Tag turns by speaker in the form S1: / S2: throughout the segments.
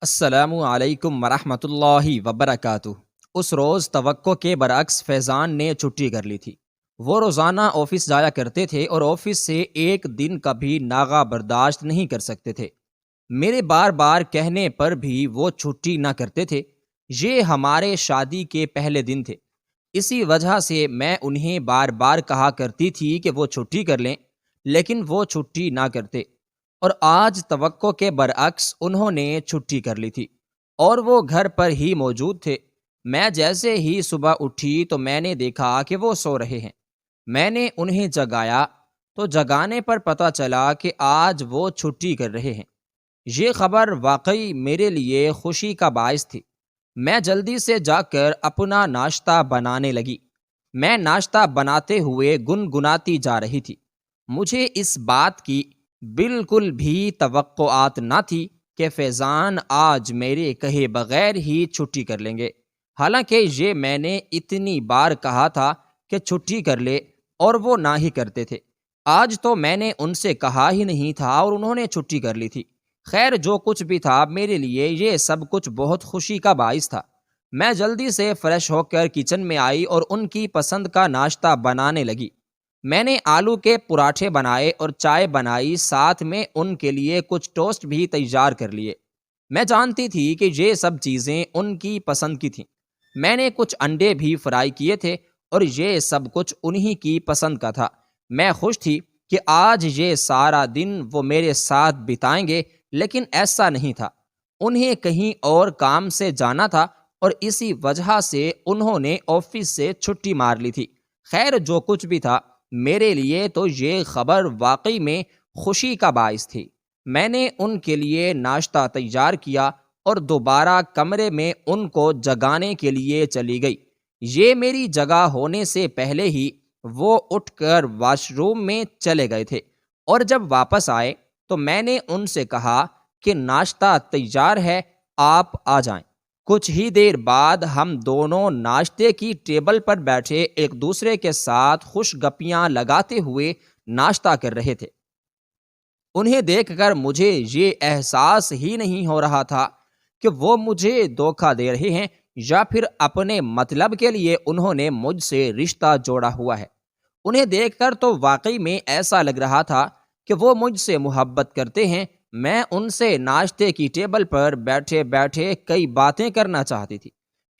S1: السلام علیکم ورحمۃ اللہ وبرکاتہ۔ اس روز توقع کے برعکس فیضان نے چھٹی کر لی تھی۔ وہ روزانہ آفس جایا کرتے تھے اور آفس سے ایک دن کا بھی ناغہ برداشت نہیں کر سکتے تھے۔ میرے بار بار کہنے پر بھی وہ چھٹی نہ کرتے تھے۔ یہ ہمارے شادی کے پہلے دن تھے، اسی وجہ سے میں انہیں بار بار کہا کرتی تھی کہ وہ چھٹی کر لیں، لیکن وہ چھٹی نہ کرتے۔ اور آج توقع کے برعکس انہوں نے چھٹی کر لی تھی اور وہ گھر پر ہی موجود تھے۔ میں جیسے ہی صبح اٹھی تو میں نے دیکھا کہ وہ سو رہے ہیں۔ میں نے انہیں جگایا تو جگانے پر پتہ چلا کہ آج وہ چھٹی کر رہے ہیں۔ یہ خبر واقعی میرے لیے خوشی کا باعث تھی۔ میں جلدی سے جا کر اپنا ناشتہ بنانے لگی۔ میں ناشتہ بناتے ہوئے گنگناتی جا رہی تھی۔ مجھے اس بات کی بالکل بھی توقعات نہ تھی کہ فیضان آج میرے کہے بغیر ہی چھٹی کر لیں گے، حالانکہ یہ میں نے اتنی بار کہا تھا کہ چھٹی کر لے اور وہ نہ ہی کرتے تھے۔ آج تو میں نے ان سے کہا ہی نہیں تھا اور انہوں نے چھٹی کر لی تھی۔ خیر، جو کچھ بھی تھا، میرے لیے یہ سب کچھ بہت خوشی کا باعث تھا۔ میں جلدی سے فریش ہو کر کچن میں آئی اور ان کی پسند کا ناشتہ بنانے لگی۔ میں نے آلو کے پراٹھے بنائے اور چائے بنائی، ساتھ میں ان کے لیے کچھ ٹوسٹ بھی تیار کر لیے۔ میں جانتی تھی کہ یہ سب چیزیں ان کی پسند کی تھیں۔ میں نے کچھ انڈے بھی فرائی کیے تھے اور یہ سب کچھ انہی کی پسند کا تھا۔ میں خوش تھی کہ آج یہ سارا دن وہ میرے ساتھ بتائیں گے، لیکن ایسا نہیں تھا۔ انہیں کہیں اور کام سے جانا تھا اور اسی وجہ سے انہوں نے آفس سے چھٹی مار لی تھی۔ خیر، جو کچھ بھی تھا، میرے لیے تو یہ خبر واقعی میں خوشی کا باعث تھی۔ میں نے ان کے لیے ناشتہ تیار کیا اور دوبارہ کمرے میں ان کو جگانے کے لیے چلی گئی۔ یہ میری جگہ ہونے سے پہلے ہی وہ اٹھ کر واش روم میں چلے گئے تھے، اور جب واپس آئے تو میں نے ان سے کہا کہ ناشتہ تیار ہے، آپ آ جائیں۔ کچھ ہی دیر بعد ہم دونوں ناشتے کی ٹیبل پر بیٹھے ایک دوسرے کے ساتھ خوش گپیاں لگاتے ہوئے ناشتہ کر رہے تھے۔ انہیں دیکھ کر مجھے یہ احساس ہی نہیں ہو رہا تھا کہ وہ مجھے دھوکہ دے رہے ہیں یا پھر اپنے مطلب کے لیے انہوں نے مجھ سے رشتہ جوڑا ہوا ہے۔ انہیں دیکھ کر تو واقعی میں ایسا لگ رہا تھا کہ وہ مجھ سے محبت کرتے ہیں۔ میں ان سے ناشتے کی ٹیبل پر بیٹھے بیٹھے کئی باتیں کرنا چاہتی تھی،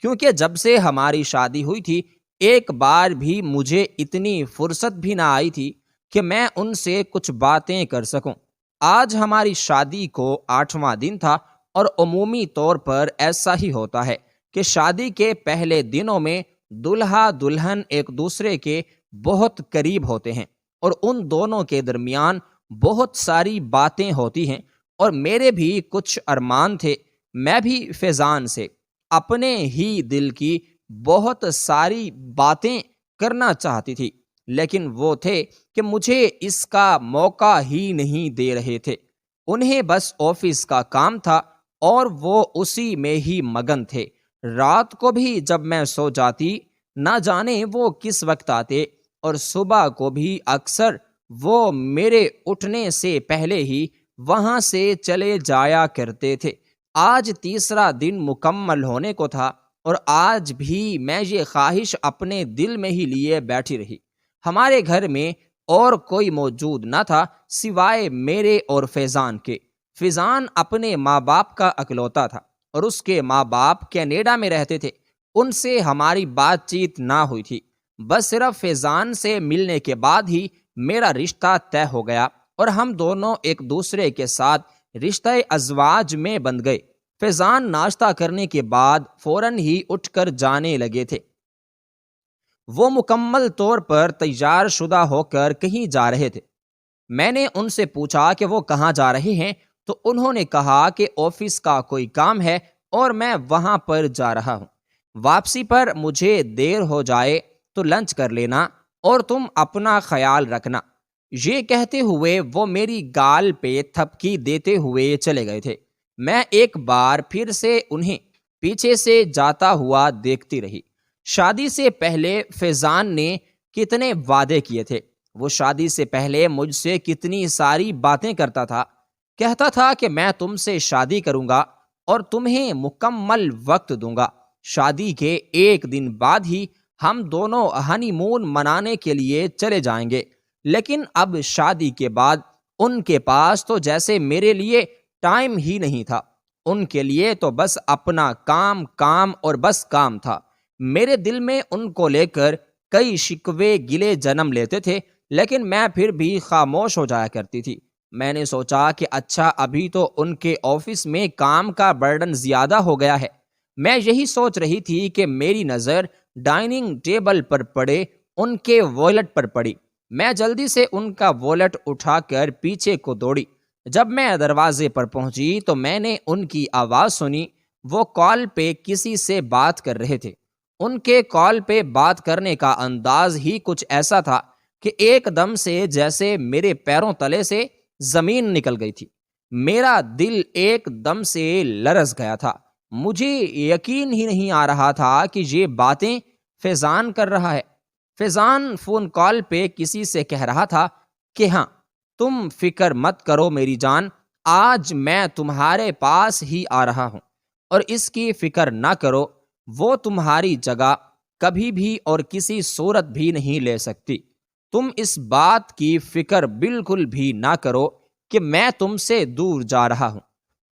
S1: کیونکہ جب سے ہماری شادی ہوئی تھی ایک بار بھی مجھے اتنی فرصت بھی نہ آئی تھی کہ میں ان سے کچھ باتیں کر سکوں۔ آج ہماری شادی کو 8واں دن تھا، اور عمومی طور پر ایسا ہی ہوتا ہے کہ شادی کے پہلے دنوں میں دلہا دلہن ایک دوسرے کے بہت قریب ہوتے ہیں اور ان دونوں کے درمیان بہت ساری باتیں ہوتی ہیں، اور میرے بھی کچھ ارمان تھے۔ میں بھی فیضان سے اپنے ہی دل کی بہت ساری باتیں کرنا چاہتی تھی، لیکن وہ تھے کہ مجھے اس کا موقع ہی نہیں دے رہے تھے۔ انہیں بس آفس کا کام تھا اور وہ اسی میں ہی مگن تھے۔ رات کو بھی جب میں سو جاتی، نہ جانے وہ کس وقت آتے، اور صبح کو بھی اکثر وہ میرے اٹھنے سے پہلے ہی وہاں سے چلے جایا کرتے تھے۔ آج تیسرا دن مکمل ہونے کو تھا اور آج بھی میں یہ خواہش اپنے دل میں ہی لیے بیٹھی رہی۔ ہمارے گھر میں اور کوئی موجود نہ تھا سوائے میرے اور فیضان کے۔ فیضان اپنے ماں باپ کا اکلوتا تھا اور اس کے ماں باپ کینیڈا میں رہتے تھے۔ ان سے ہماری بات چیت نہ ہوئی تھی۔ بس صرف فیضان سے ملنے کے بعد ہی میرا رشتہ طے ہو گیا اور ہم دونوں ایک دوسرے کے ساتھ رشتہ ازواج میں بندھ گئے۔ فیضان ناشتہ کرنے کے بعد فوراً ہی اٹھ کر جانے لگے تھے۔ وہ مکمل طور پر تیار شدہ ہو کر کہیں جا رہے تھے۔ میں نے ان سے پوچھا کہ وہ کہاں جا رہے ہیں، تو انہوں نے کہا کہ آفس کا کوئی کام ہے اور میں وہاں پر جا رہا ہوں۔ واپسی پر مجھے دیر ہو جائے تو لنچ کر لینا اور تم اپنا خیال رکھنا۔ یہ کہتے ہوئے وہ میری گال پہ تھپکی دیتے ہوئے چلے گئے تھے۔ میں ایک بار پھر سے انہیں پیچھے سے جاتا ہوا دیکھتی رہی۔ شادی سے پہلے فیضان نے کتنے وعدے کیے تھے۔ وہ شادی سے پہلے مجھ سے کتنی ساری باتیں کرتا تھا۔ کہتا تھا کہ میں تم سے شادی کروں گا، اور تمہیں مکمل وقت دوں گا۔ شادی کے ایک دن بعد ہی ہم دونوں ہنی مون منانے کے لیے چلے جائیں گے، لیکن اب شادی کے بعد ان کے پاس تو جیسے میرے لیے ٹائم ہی نہیں تھا۔ ان کے لیے تو بس اپنا کام کام اور بس کام تھا۔ میرے دل میں ان کو لے کر کئی شکوے گلے جنم لیتے تھے، لیکن میں پھر بھی خاموش ہو جایا کرتی تھی۔ میں نے سوچا کہ اچھا ابھی تو ان کے آفس میں کام کا برڈن زیادہ ہو گیا ہے۔ میں یہی سوچ رہی تھی کہ میری نظر ڈائننگ ٹیبل پر پڑے ان کے والٹ پر پڑی۔ میں جلدی سے ان کا والٹ اٹھا کر پیچھے کو دوڑی۔ جب میں دروازے پر پہنچی تو میں نے ان کی آواز سنی۔ وہ کال پہ کسی سے بات کر رہے تھے۔ ان کے کال پہ بات کرنے کا انداز ہی کچھ ایسا تھا کہ ایک دم سے جیسے میرے پیروں تلے سے زمین نکل گئی تھی۔ میرا دل ایک دم سے لرز گیا تھا۔ مجھے یقین ہی نہیں آ رہا تھا کہ یہ باتیں فیضان کر رہا ہے۔ فیضان فون کال پہ کسی سے کہہ رہا تھا کہ ہاں، تم فکر مت کرو میری جان، آج میں تمہارے پاس ہی آ رہا ہوں، اور اس کی فکر نہ کرو، وہ تمہاری جگہ کبھی بھی اور کسی صورت بھی نہیں لے سکتی۔ تم اس بات کی فکر بالکل بھی نہ کرو کہ میں تم سے دور جا رہا ہوں۔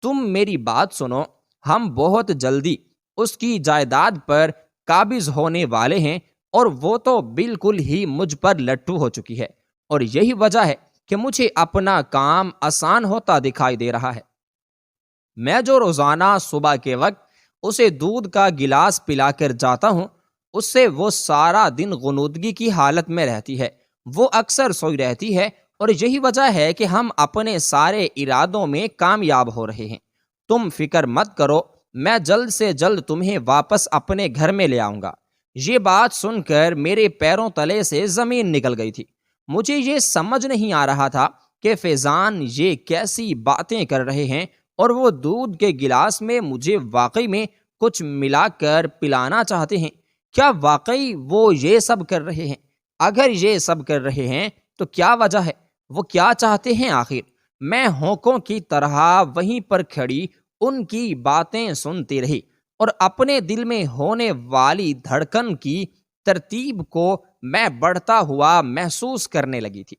S1: تم میری بات سنو، ہم بہت جلدی اس کی جائیداد پر قابض ہونے والے ہیں، اور وہ تو بالکل ہی مجھ پر لٹو ہو چکی ہے، اور یہی وجہ ہے کہ مجھے اپنا کام آسان ہوتا دکھائی دے رہا ہے۔ میں جو روزانہ صبح کے وقت اسے دودھ کا گلاس پلا کر جاتا ہوں، اس سے وہ سارا دن غنودگی کی حالت میں رہتی ہے۔ وہ اکثر سوئی رہتی ہے، اور یہی وجہ ہے کہ ہم اپنے سارے ارادوں میں کامیاب ہو رہے ہیں۔ تم فکر مت کرو، میں جلد سے جلد تمہیں واپس اپنے گھر میں لے آؤں گا۔ یہ بات سن کر میرے پیروں تلے سے زمین نکل گئی تھی۔ مجھے یہ سمجھ نہیں آ رہا تھا کہ فیضان یہ کیسی باتیں کر رہے ہیں، اور وہ دودھ کے گلاس میں مجھے واقعی میں کچھ ملا کر پلانا چاہتے ہیں۔ کیا واقعی وہ یہ سب کر رہے ہیں؟ اگر یہ سب کر رہے ہیں تو کیا وجہ ہے؟ وہ کیا چاہتے ہیں آخر؟ میں ہونکوں کی طرح وہیں پر کھڑی ان کی باتیں سنتی رہی، اور اپنے دل میں ہونے والی دھڑکن کی ترتیب کو میں بڑھتا ہوا محسوس کرنے لگی تھی۔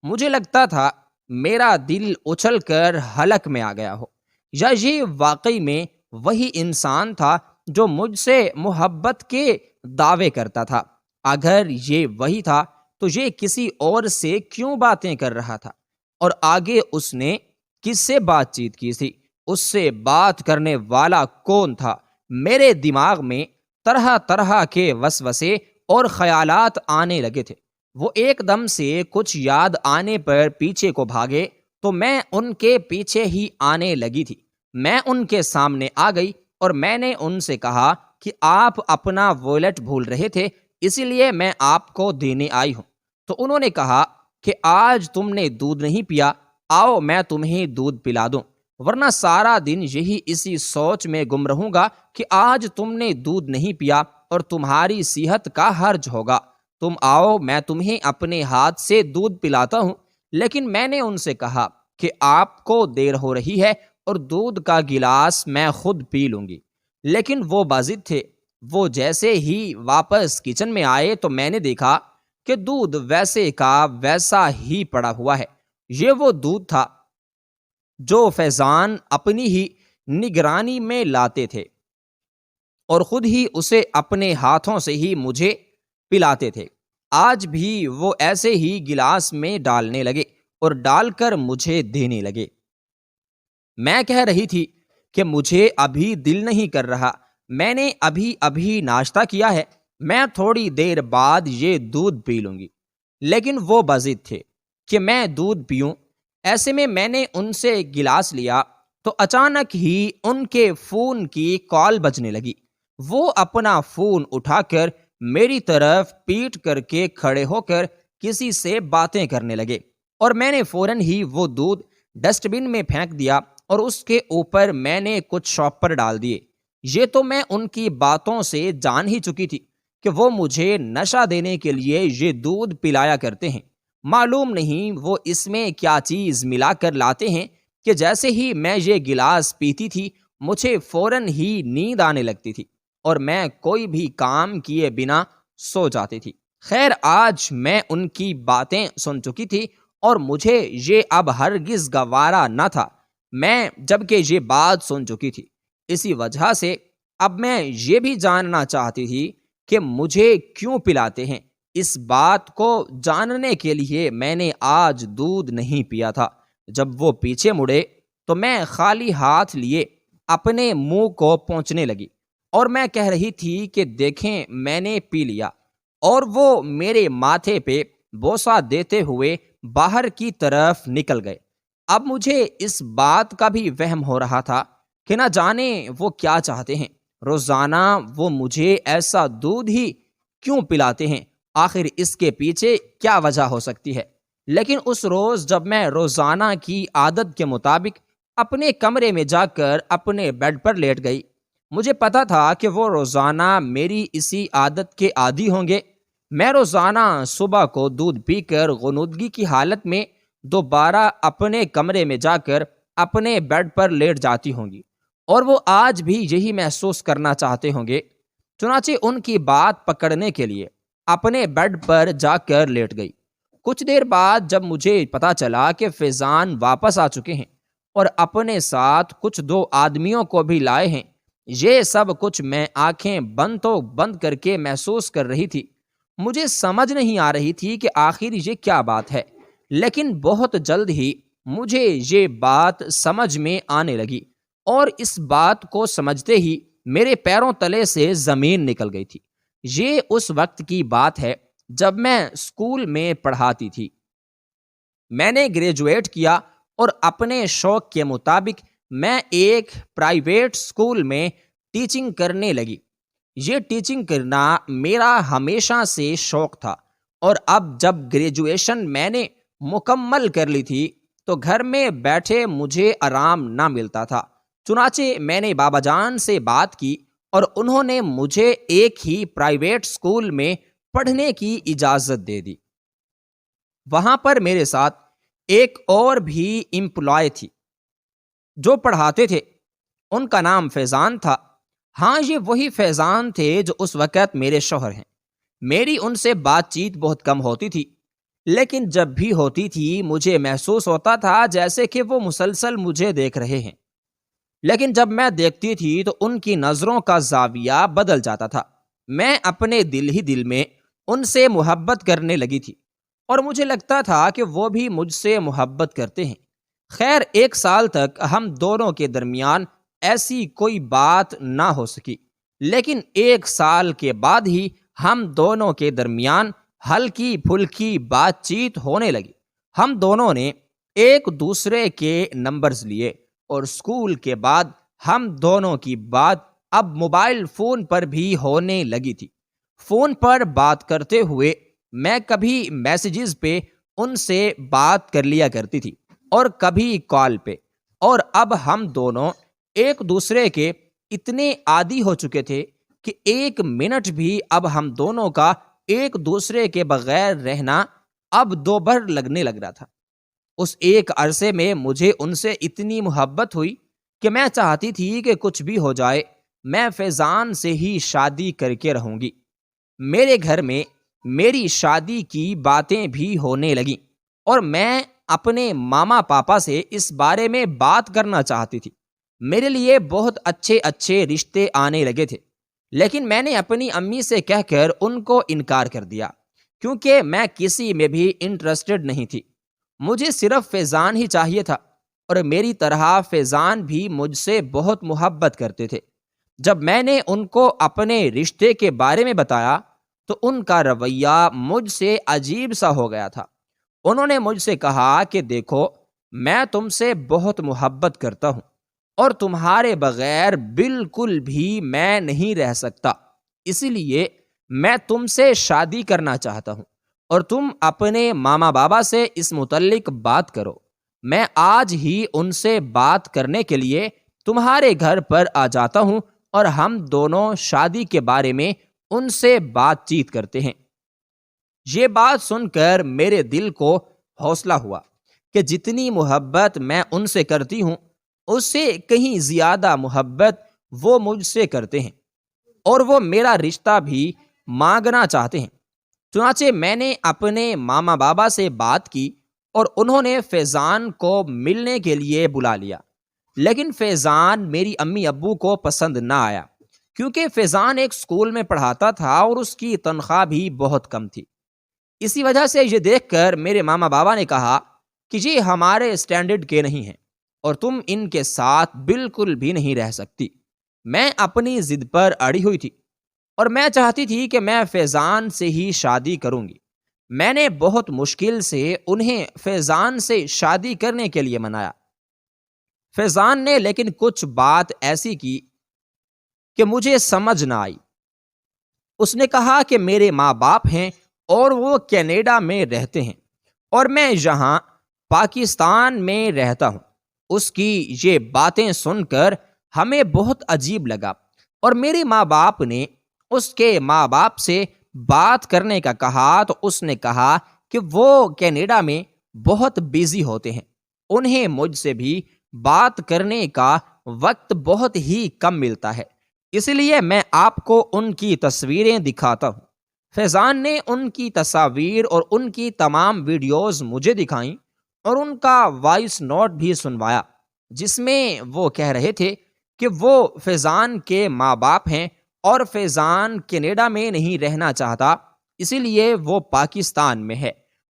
S1: مجھے لگتا تھا میرا دل اچھل کر حلق میں آ گیا ہو، یا یہ واقعی میں وہی انسان تھا جو مجھ سے محبت کے دعوے کرتا تھا۔ اگر یہ وہی تھا تو یہ کسی اور سے کیوں باتیں کر رہا تھا؟ اور آگے اس نے کس سے بات چیت کی تھی؟ اس سے بات کرنے والا کون تھا؟ میرے دماغ میں طرح طرح کے وسوسے اور خیالات آنے لگے تھے۔ وہ ایک دم سے کچھ یاد آنے پر پیچھے کو بھاگے تو میں ان کے پیچھے ہی آنے لگی تھی۔ میں ان کے سامنے آ گئی اور میں نے ان سے کہا کہ آپ اپنا والٹ بھول رہے تھے، اسی لیے میں آپ کو دینے آئی ہوں۔ تو انہوں نے کہا کہ آج تم نے دودھ نہیں پیا، آؤ میں تمہیں دودھ پلا دوں، ورنہ سارا دن یہی اسی سوچ میں گم رہوں گا کہ آج تم نے دودھ نہیں پیا اور تمہاری صحت کا حرج ہوگا۔ تم آؤ، میں تمہیں اپنے ہاتھ سے دودھ پلاتا ہوں۔ لیکن میں نے ان سے کہا کہ آپ کو دیر ہو رہی ہے اور دودھ کا گلاس میں خود پی لوں گی۔ لیکن وہ باضد تھے۔ وہ جیسے ہی واپس کچن میں آئے تو میں نے دیکھا کہ دودھ ویسے کا ویسا ہی پڑا ہوا ہے۔ یہ وہ دودھ تھا جو فیضان اپنی ہی نگرانی میں لاتے تھے اور خود ہی اسے اپنے ہاتھوں سے ہی مجھے پلاتے تھے۔ آج بھی وہ ایسے ہی گلاس میں ڈالنے لگے اور ڈال کر مجھے دینے لگے۔ میں کہہ رہی تھی کہ مجھے ابھی دل نہیں کر رہا، میں نے ابھی ناشتہ کیا ہے، میں تھوڑی دیر بعد یہ دودھ پی لوں گی۔ لیکن وہ باضد تھے کہ میں دودھ پیوں۔ ایسے میں نے ان سے گلاس لیا تو اچانک ہی ان کے فون کی کال بجنے لگی۔ وہ اپنا فون اٹھا کر میری طرف پیٹ کر کے کھڑے ہو کر کسی سے باتیں کرنے لگے، اور میں نے فوراً ہی وہ دودھ ڈسٹ بن میں پھینک دیا اور اس کے اوپر میں نے کچھ شاپر ڈال دیے۔ یہ تو میں ان کی باتوں سے جان ہی چکی تھی کہ وہ مجھے نشہ دینے کے لیے یہ دودھ پلایا کرتے ہیں۔ معلوم نہیں وہ اس میں کیا چیز ملا کر لاتے ہیں کہ جیسے ہی میں یہ گلاس پیتی تھی مجھے فوراً ہی نیند آنے لگتی تھی اور میں کوئی بھی کام کیے بنا سو جاتی تھی۔ خیر، آج میں ان کی باتیں سن چکی تھی اور مجھے یہ اب ہرگز گوارا نہ تھا۔ میں جبکہ یہ بات سن چکی تھی، اسی وجہ سے اب میں یہ بھی جاننا چاہتی تھی کہ مجھے کیوں پلاتے ہیں۔ اس بات کو جاننے کے لیے میں نے آج دودھ نہیں پیا تھا۔ جب وہ پیچھے مڑے تو میں خالی ہاتھ لیے اپنے منہ کو پونچھنے لگی اور میں کہہ رہی تھی کہ دیکھیں میں نے پی لیا، اور وہ میرے ماتھے پہ بوسہ دیتے ہوئے باہر کی طرف نکل گئے۔ اب مجھے اس بات کا بھی وہم ہو رہا تھا کہ نہ جانے وہ کیا چاہتے ہیں۔ روزانہ وہ مجھے ایسا دودھ ہی کیوں پلاتے ہیں؟ آخر اس کے پیچھے کیا وجہ ہو سکتی ہے؟ لیکن اس روز جب میں روزانہ کی عادت کے مطابق اپنے کمرے میں جا کر اپنے بیڈ پر لیٹ گئی، مجھے پتا تھا کہ وہ روزانہ میری اسی عادت کے عادی ہوں گے۔ میں روزانہ صبح کو دودھ پی کر غنودگی کی حالت میں دوبارہ اپنے کمرے میں جا کر اپنے بیڈ پر لیٹ جاتی ہوں گی، اور وہ آج بھی یہی محسوس کرنا چاہتے ہوں گے۔ چنانچہ ان کی بات پکڑنے کے لیے اپنے بیڈ پر جا کر لیٹ گئی۔ کچھ دیر بعد جب مجھے پتا چلا کہ فیضان واپس آ چکے ہیں اور اپنے ساتھ کچھ 2 آدمیوں کو بھی لائے ہیں، یہ سب کچھ میں آنکھیں بند تو بند کر کے محسوس کر رہی تھی۔ مجھے سمجھ نہیں آ رہی تھی کہ آخر یہ کیا بات ہے، لیکن بہت جلد ہی مجھے یہ بات سمجھ میں آنے لگی، اور اس بات کو سمجھتے ہی میرے پیروں تلے سے زمین نکل گئی تھی۔ یہ اس وقت کی بات ہے جب میں اسکول میں پڑھاتی تھی۔ میں نے گریجویٹ کیا اور اپنے شوق کے مطابق میں ایک پرائیویٹ اسکول میں ٹیچنگ کرنے لگی۔ یہ ٹیچنگ کرنا میرا ہمیشہ سے شوق تھا، اور اب جب گریجویشن میں نے مکمل کر لی تھی تو گھر میں بیٹھے مجھے آرام نہ ملتا تھا۔ چنانچہ میں نے بابا جان سے بات کی اور انہوں نے مجھے ایک ہی پرائیویٹ اسکول میں پڑھنے کی اجازت دے دی۔ وہاں پر میرے ساتھ ایک اور بھی امپلائی تھی جو پڑھاتے تھے، ان کا نام فیضان تھا۔ ہاں، یہ وہی فیضان تھے جو اس وقت میرے شوہر ہیں۔ میری ان سے بات چیت بہت کم ہوتی تھی، لیکن جب بھی ہوتی تھی مجھے محسوس ہوتا تھا جیسے کہ وہ مسلسل مجھے دیکھ رہے ہیں۔ لیکن جب میں دیکھتی تھی تو ان کی نظروں کا زاویہ بدل جاتا تھا۔ میں اپنے دل ہی دل میں ان سے محبت کرنے لگی تھی، اور مجھے لگتا تھا کہ وہ بھی مجھ سے محبت کرتے ہیں۔ خیر، 1 سال تک ہم دونوں کے درمیان ایسی کوئی بات نہ ہو سکی، لیکن 1 سال کے بعد ہی ہم دونوں کے درمیان ہلکی پھلکی بات چیت ہونے لگی۔ ہم دونوں نے ایک دوسرے کے نمبرز لیے، اور اسکول کے بعد ہم دونوں کی بات اب موبائل فون پر بھی ہونے لگی تھی۔ فون پر بات کرتے ہوئے میں کبھی میسیجز پہ ان سے بات کر لیا کرتی تھی اور کبھی کال پہ، اور اب ہم دونوں ایک دوسرے کے اتنے عادی ہو چکے تھے کہ 1 منٹ بھی اب ہم دونوں کا ایک دوسرے کے بغیر رہنا اب دوبھر لگنے لگ رہا تھا۔ اس ایک عرصے میں مجھے ان سے اتنی محبت ہوئی کہ میں چاہتی تھی کہ کچھ بھی ہو جائے میں فیضان سے ہی شادی کر کے رہوں گی۔ میرے گھر میں میری شادی کی باتیں بھی ہونے لگیں، اور میں اپنے ماما پاپا سے اس بارے میں بات کرنا چاہتی تھی۔ میرے لیے بہت اچھے اچھے رشتے آنے لگے تھے، لیکن میں نے اپنی امی سے کہہ کر ان کو انکار کر دیا، کیونکہ میں کسی میں بھی انٹرسٹڈ نہیں تھی۔ مجھے صرف فیضان ہی چاہیے تھا، اور میری طرح فیضان بھی مجھ سے بہت محبت کرتے تھے۔ جب میں نے ان کو اپنے رشتے کے بارے میں بتایا تو ان کا رویہ مجھ سے عجیب سا ہو گیا تھا۔ انہوں نے مجھ سے کہا کہ دیکھو، میں تم سے بہت محبت کرتا ہوں، اور تمہارے بغیر بالکل بھی میں نہیں رہ سکتا، اسی لیے میں تم سے شادی کرنا چاہتا ہوں، اور تم اپنے ماما بابا سے اس متعلق بات کرو۔ میں آج ہی ان سے بات کرنے کے لیے تمہارے گھر پر آ جاتا ہوں، اور ہم دونوں شادی کے بارے میں ان سے بات چیت کرتے ہیں۔ یہ بات سن کر میرے دل کو حوصلہ ہوا کہ جتنی محبت میں ان سے کرتی ہوں اس سے کہیں زیادہ محبت وہ مجھ سے کرتے ہیں، اور وہ میرا رشتہ بھی مانگنا چاہتے ہیں۔ چنانچہ میں نے اپنے ماما بابا سے بات کی اور انہوں نے فیضان کو ملنے کے لیے بلا لیا، لیکن فیضان میری امی ابو کو پسند نہ آیا، کیونکہ فیضان ایک اسکول میں پڑھاتا تھا اور اس کی تنخواہ بھی بہت کم تھی۔ اسی وجہ سے یہ دیکھ کر میرے ماما بابا نے کہا کہ یہ ہمارے اسٹینڈرڈ کے نہیں ہیں اور تم ان کے ساتھ بالکل بھی نہیں رہ سکتی۔ میں اپنی ضد پر اڑی ہوئی تھی اور میں چاہتی تھی کہ میں فیضان سے ہی شادی کروں گی۔ میں نے بہت مشکل سے انہیں فیضان سے شادی کرنے کے لیے منایا۔ فیضان نے لیکن کچھ بات ایسی کی کہ مجھے سمجھ نہ آئی۔ اس نے کہا کہ میرے ماں باپ ہیں اور وہ کینیڈا میں رہتے ہیں اور میں یہاں پاکستان میں رہتا ہوں۔ اس کی یہ باتیں سن کر ہمیں بہت عجیب لگا اور میرے ماں باپ نے اس کے ماں باپ سے بات کرنے کا کہا تو اس نے کہا کہ وہ کینیڈا میں بہت بیزی ہوتے ہیں، انہیں مجھ سے بھی بات کرنے کا وقت بہت ہی کم ملتا ہے، اس لیے میں آپ کو ان کی تصویریں دکھاتا ہوں۔ فیضان نے ان کی تصاویر اور ان کی تمام ویڈیوز مجھے دکھائیں اور ان کا وائس نوٹ بھی سنوایا، جس میں وہ کہہ رہے تھے کہ وہ فیضان کے ماں باپ ہیں اور فیضان کینیڈا میں نہیں رہنا چاہتا، اسی لیے وہ پاکستان میں ہے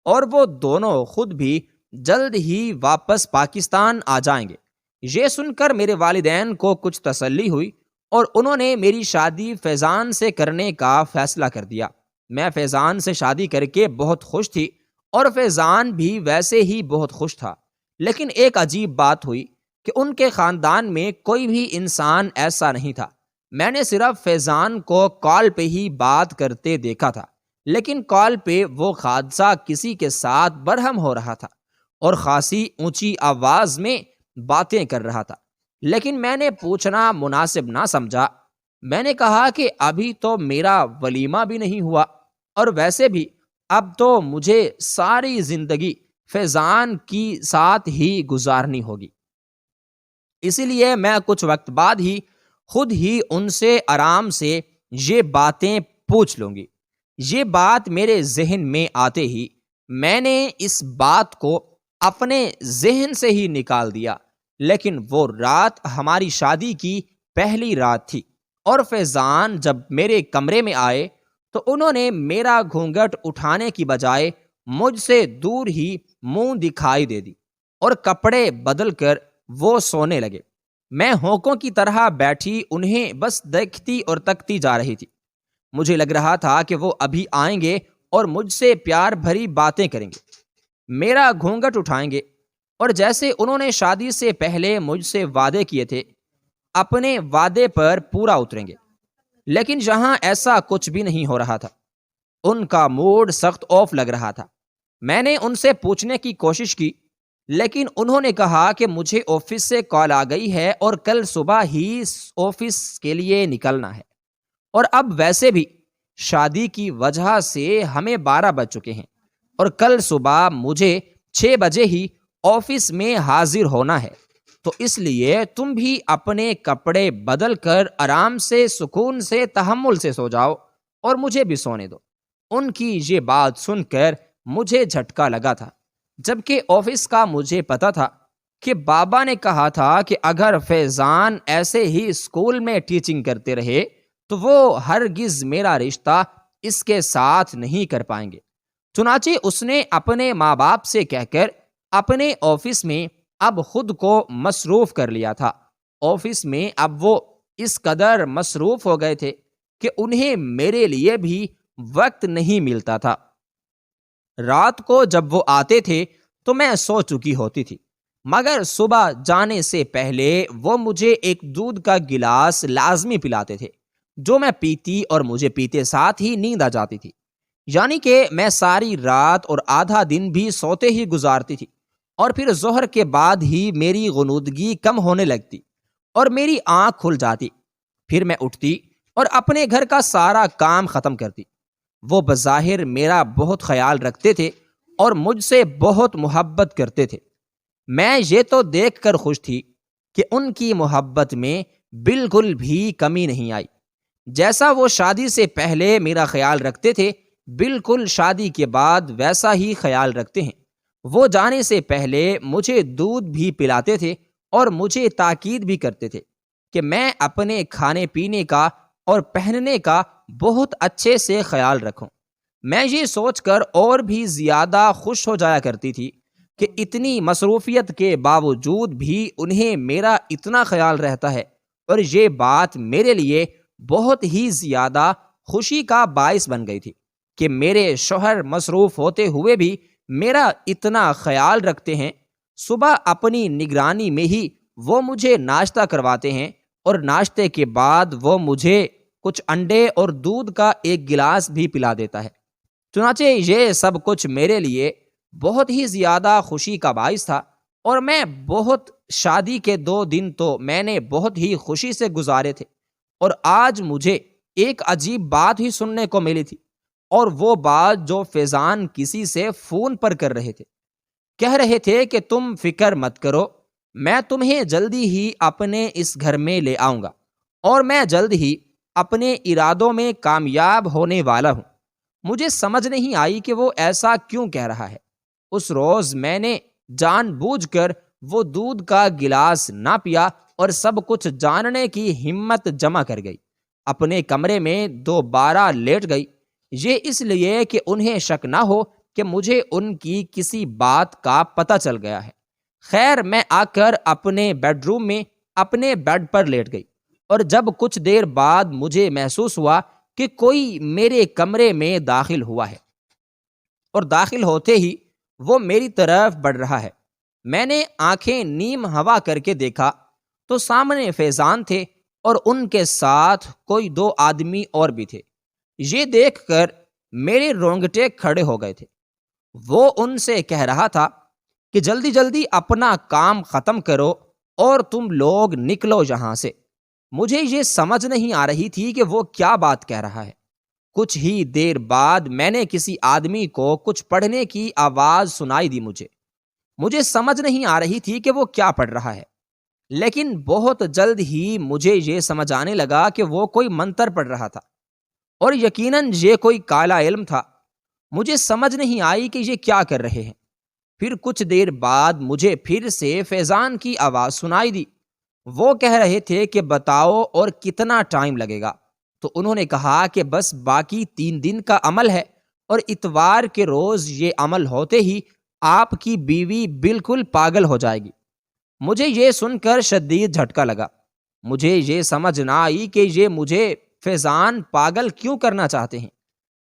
S1: اور وہ دونوں خود بھی جلد ہی واپس پاکستان آ جائیں گے۔ یہ سن کر میرے والدین کو کچھ تسلی ہوئی اور انہوں نے میری شادی فیضان سے کرنے کا فیصلہ کر دیا۔ میں فیضان سے شادی کر کے بہت خوش تھی اور فیضان بھی ویسے ہی بہت خوش تھا، لیکن ایک عجیب بات ہوئی کہ ان کے خاندان میں کوئی بھی انسان ایسا نہیں تھا۔ میں نے صرف فیضان کو کال پہ ہی بات کرتے دیکھا تھا، لیکن کال پہ وہ حادثہ کسی کے ساتھ برہم ہو رہا تھا اور خاصی اونچی آواز میں باتیں کر رہا تھا، لیکن میں نے پوچھنا مناسب نہ سمجھا۔ میں نے کہا کہ ابھی تو میرا ولیمہ بھی نہیں ہوا اور ویسے بھی اب تو مجھے ساری زندگی فیضان کی ساتھ ہی گزارنی ہوگی، اسی لیے میں کچھ وقت بعد ہی خود ہی ان سے آرام سے یہ باتیں پوچھ لوں گی۔ یہ بات میرے ذہن میں آتے ہی میں نے اس بات کو اپنے ذہن سے ہی نکال دیا، لیکن وہ رات ہماری شادی کی پہلی رات تھی اور فیضان جب میرے کمرے میں آئے تو انہوں نے میرا گھونگھٹ اٹھانے کی بجائے مجھ سے دور ہی منہ دکھائی دے دی اور کپڑے بدل کر وہ سونے لگے۔ میں ہونکوں کی طرح بیٹھی انہیں بس دیکھتی اور تکتی جا رہی تھی۔ مجھے لگ رہا تھا کہ وہ ابھی آئیں گے اور مجھ سے پیار بھری باتیں کریں گے، میرا گھونگھٹ اٹھائیں گے اور جیسے انہوں نے شادی سے پہلے مجھ سے وعدے کیے تھے اپنے وعدے پر پورا اتریں گے، لیکن یہاں ایسا کچھ بھی نہیں ہو رہا تھا۔ ان کا موڈ سخت آف لگ رہا تھا۔ میں نے ان سے پوچھنے کی کوشش کی، لیکن انہوں نے کہا کہ مجھے آفس سے کال آ گئی ہے اور کل صبح ہی آفس کے لیے نکلنا ہے، اور اب ویسے بھی شادی کی وجہ سے ہمیں 12 بج چکے ہیں اور کل صبح مجھے 6 بجے ہی آفس میں حاضر ہونا ہے، تو اس لیے تم بھی اپنے کپڑے بدل کر آرام سے سکون سے تحمل سے سو جاؤ اور مجھے بھی سونے دو۔ ان کی یہ بات سن کر مجھے جھٹکا لگا تھا، جبکہ آفس کا مجھے پتا تھا کہ بابا نے کہا تھا کہ اگر فیضان ایسے ہی اسکول میں ٹیچنگ کرتے رہے تو وہ ہرگز میرا رشتہ اس کے ساتھ نہیں کر پائیں گے۔ چنانچہ اس نے اپنے ماں باپ سے کہہ کر اپنے آفس میں اب خود کو مصروف کر لیا تھا۔ آفس میں اب وہ اس قدر مصروف ہو گئے تھے کہ انہیں میرے لیے بھی وقت نہیں ملتا تھا۔ رات کو جب وہ آتے تھے تو میں سو چکی ہوتی تھی، مگر صبح جانے سے پہلے وہ مجھے ایک دودھ کا گلاس لازمی پلاتے تھے، جو میں پیتی اور مجھے پیتے ساتھ ہی نیند آ جاتی تھی، یعنی کہ میں ساری رات اور آدھا دن بھی سوتے ہی گزارتی تھی، اور پھر ظہر کے بعد ہی میری غنودگی کم ہونے لگتی اور میری آنکھ کھل جاتی۔ پھر میں اٹھتی اور اپنے گھر کا سارا کام ختم کرتی۔ وہ بظاہر میرا بہت خیال رکھتے تھے اور مجھ سے بہت محبت کرتے تھے۔ میں یہ تو دیکھ کر خوش تھی کہ ان کی محبت میں بالکل بھی کمی نہیں آئی۔ جیسا وہ شادی سے پہلے میرا خیال رکھتے تھے، بالکل شادی کے بعد ویسا ہی خیال رکھتے ہیں۔ وہ جانے سے پہلے مجھے دودھ بھی پلاتے تھے اور مجھے تاکید بھی کرتے تھے کہ میں اپنے کھانے پینے کا اور پہننے کا بہت اچھے سے خیال رکھوں۔ میں یہ سوچ کر اور بھی زیادہ خوش ہو جایا کرتی تھی کہ اتنی مصروفیت کے باوجود بھی انہیں میرا اتنا خیال رہتا ہے، اور یہ بات میرے لیے بہت ہی زیادہ خوشی کا باعث بن گئی تھی کہ میرے شوہر مصروف ہوتے ہوئے بھی میرا اتنا خیال رکھتے ہیں۔ صبح اپنی نگرانی میں ہی وہ مجھے ناشتہ کرواتے ہیں، اور ناشتے کے بعد وہ مجھے کچھ انڈے اور دودھ کا ایک گلاس بھی پلا دیتا ہے۔ چنانچہ یہ سب کچھ میرے لیے بہت ہی زیادہ خوشی کا باعث تھا، اور میں بہت شادی کے 2 دن تو میں نے بہت ہی خوشی سے گزارے تھے۔ اور آج مجھے ایک عجیب بات ہی سننے کو ملی تھی، اور وہ بات جو فیضان کسی سے فون پر کر رہے تھے۔ کہہ رہے تھے کہ تم فکر مت کرو، میں تمہیں جلدی ہی اپنے اس گھر میں لے آؤں گا، اور میں جلد ہی اپنے ارادوں میں کامیاب ہونے والا ہوں۔ مجھے سمجھ نہیں آئی کہ وہ ایسا کیوں کہہ رہا ہے۔ اس روز میں نے جان بوجھ کر وہ دودھ کا گلاس نہ پیا اور سب کچھ جاننے کی ہمت جمع کر گئی۔ اپنے کمرے میں دوبارہ لیٹ گئی، یہ اس لیے کہ انہیں شک نہ ہو کہ مجھے ان کی کسی بات کا پتہ چل گیا ہے۔ خیر، میں آ کر اپنے بیڈ روم میں اپنے بیڈ پر لیٹ گئی، اور جب کچھ دیر بعد مجھے محسوس ہوا کہ کوئی میرے کمرے میں داخل ہوا ہے، اور داخل ہوتے ہی وہ میری طرف بڑھ رہا ہے۔ میں نے آنکھیں نیم ہوا کر کے دیکھا تو سامنے فیضان تھے، اور ان کے ساتھ کوئی 2 آدمی اور بھی تھے۔ یہ دیکھ کر میرے رونگٹے کھڑے ہو گئے تھے۔ وہ ان سے کہہ رہا تھا کہ جلدی جلدی اپنا کام ختم کرو اور تم لوگ نکلو یہاں سے۔ مجھے یہ سمجھ نہیں آ رہی تھی کہ وہ کیا بات کہہ رہا ہے۔ کچھ ہی دیر بعد میں نے کسی آدمی کو کچھ پڑھنے کی آواز سنائی دی۔ مجھے سمجھ نہیں آ رہی تھی کہ وہ کیا پڑھ رہا ہے، لیکن بہت جلد ہی مجھے یہ سمجھ آنے لگا کہ وہ کوئی منتر پڑھ رہا تھا، اور یقیناً یہ کوئی کالا علم تھا۔ مجھے سمجھ نہیں آئی کہ یہ کیا کر رہے ہیں۔ پھر کچھ دیر بعد مجھے پھر سے فیضان کی آواز سنائی دی۔ وہ کہہ رہے تھے کہ بتاؤ اور کتنا ٹائم لگے گا؟ تو انہوں نے کہا کہ بس باقی 3 دن کا عمل ہے، اور اتوار کے روز یہ عمل ہوتے ہی آپ کی بیوی بالکل پاگل ہو جائے گی۔ مجھے یہ سن کر شدید جھٹکا لگا۔ مجھے یہ سمجھ نہ آئی کہ یہ مجھے فیضان پاگل کیوں کرنا چاہتے ہیں۔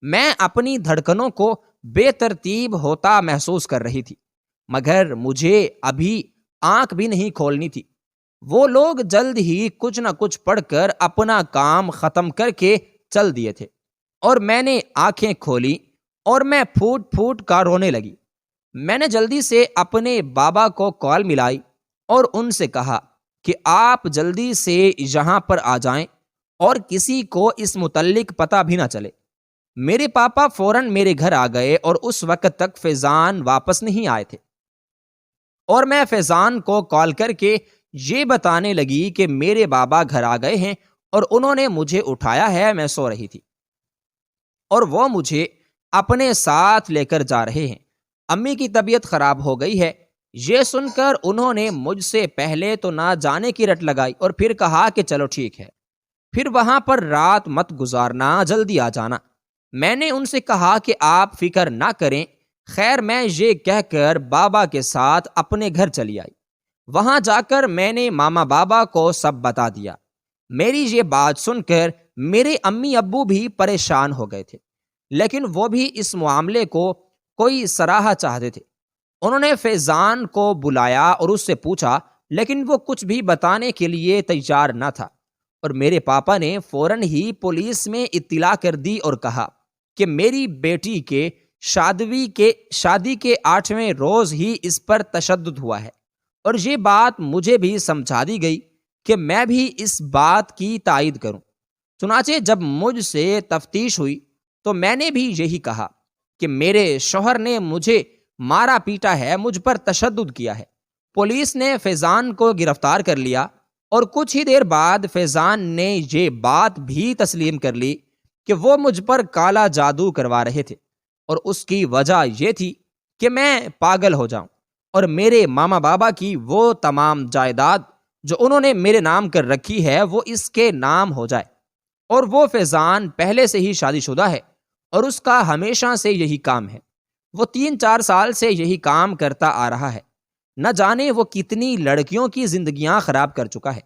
S1: میں اپنی دھڑکنوں کو بے ترتیب ہوتا محسوس کر رہی تھی، مگر مجھے ابھی آنکھ بھی نہیں کھولنی تھی۔ وہ لوگ جلد ہی کچھ نہ کچھ پڑھ کر اپنا کام ختم کر کے چل دیے تھے، اور میں نے آنکھیں کھولی اور میں پھوٹ پھوٹ کر رونے لگی۔ میں نے جلدی سے اپنے بابا کو کال ملائی اور ان سے کہا کہ آپ جلدی سے یہاں پر آ جائیں اور کسی کو اس متعلق پتہ بھی نہ چلے۔ میرے پاپا فوراً میرے گھر آ گئے، اور اس وقت تک فیضان واپس نہیں آئے تھے، اور میں فیضان کو کال کر کے یہ بتانے لگی کہ میرے بابا گھر آ گئے ہیں اور انہوں نے مجھے اٹھایا ہے، میں سو رہی تھی، اور وہ مجھے اپنے ساتھ لے کر جا رہے ہیں۔ امی کی طبیعت خراب ہو گئی ہے۔ یہ سن کر انہوں نے مجھ سے پہلے تو نہ جانے کی رٹ لگائی، اور پھر کہا کہ چلو ٹھیک ہے، پھر وہاں پر رات مت گزارنا، جلدی آ جانا۔ میں نے ان سے کہا کہ آپ فکر نہ کریں۔ خیر، میں یہ کہہ کر بابا کے ساتھ اپنے گھر چلی آئی۔ وہاں جا کر میں نے ماما بابا کو سب بتا دیا۔ میری یہ بات سن کر میرے امی ابو بھی پریشان ہو گئے تھے، لیکن وہ بھی اس معاملے کو کوئی سراہا چاہتے تھے۔ انہوں نے فیضان کو بلایا اور اس سے پوچھا، لیکن وہ کچھ بھی بتانے کے لیے تیار نہ تھا، اور میرے پاپا نے فوراً ہی پولیس میں اطلاع کر دی اور کہا کہ میری بیٹی کے شادی کے 8ویں روز ہی اس پر تشدد ہوا ہے، اور یہ بات مجھے بھی سمجھا دی گئی کہ میں بھی اس بات کی تائید کروں۔ چنانچہ جب مجھ سے تفتیش ہوئی تو میں نے بھی یہی کہا کہ میرے شوہر نے مجھے مارا پیٹا ہے، مجھ پر تشدد کیا ہے۔ پولیس نے فیضان کو گرفتار کر لیا اور کچھ ہی دیر بعد فیضان نے یہ بات بھی تسلیم کر لی کہ وہ مجھ پر کالا جادو کروا رہے تھے، اور اس کی وجہ یہ تھی کہ میں پاگل ہو جاؤں اور میرے ماما بابا کی وہ تمام جائیداد جو انہوں نے میرے نام کر رکھی ہے وہ اس کے نام ہو جائے۔ اور وہ فیضان پہلے سے ہی شادی شدہ ہے اور اس کا ہمیشہ سے یہی کام ہے، وہ 3-4 سال سے یہی کام کرتا آ رہا ہے، نہ جانے وہ کتنی لڑکیوں کی زندگیاں خراب کر چکا ہے۔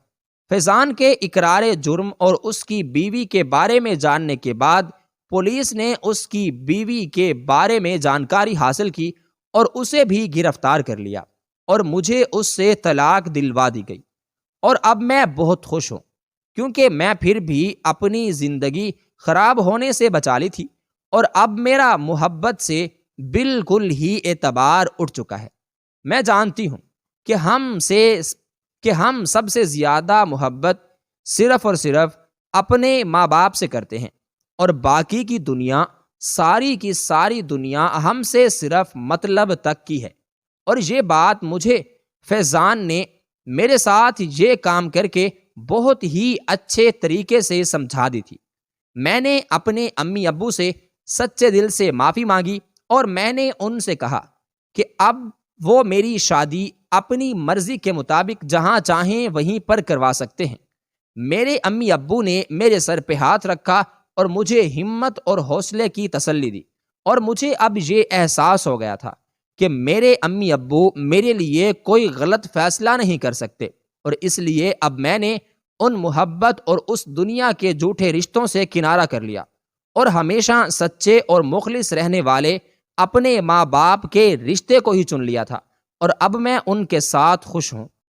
S1: فیضان کے اقرار جرم اور اس کی بیوی کے بارے میں جاننے کے بعد پولیس نے اس کی بیوی کے بارے میں جانکاری حاصل کی اور اسے بھی گرفتار کر لیا، اور مجھے اس سے طلاق دلوا دی گئی۔ اور اب میں بہت خوش ہوں، کیونکہ میں پھر بھی اپنی زندگی خراب ہونے سے بچا لی تھی، اور اب میرا محبت سے بالکل ہی اعتبار اٹھ چکا ہے۔ میں جانتی ہوں کہ ہم سب سے زیادہ محبت صرف اور صرف اپنے ماں باپ سے کرتے ہیں، اور باقی کی دنیا، ساری کی ساری دنیا ہم سے صرف مطلب تک کی ہے۔ اور یہ بات مجھے فیضان نے میرے ساتھ یہ کام کر کے بہت ہی اچھے طریقے سے سمجھا دی تھی۔ میں نے اپنے امی ابو سے سچے دل سے معافی مانگی، اور میں نے ان سے کہا کہ اب وہ میری شادی اپنی مرضی کے مطابق جہاں چاہیں وہیں پر کروا سکتے ہیں۔ میرے امی ابو نے میرے سر پہ ہاتھ رکھا اور مجھے ہمت اور حوصلے کی تسلی دی، اور مجھے اب یہ احساس ہو گیا تھا کہ میرے امی ابو میرے لیے کوئی غلط فیصلہ نہیں کر سکتے، اور اس لیے اب میں نے ان محبت اور اس دنیا کے جھوٹے رشتوں سے کنارہ کر لیا، اور ہمیشہ سچے اور مخلص رہنے والے اپنے ماں باپ کے رشتے کو ہی چن لیا تھا، اور اب میں ان کے ساتھ خوش ہوں۔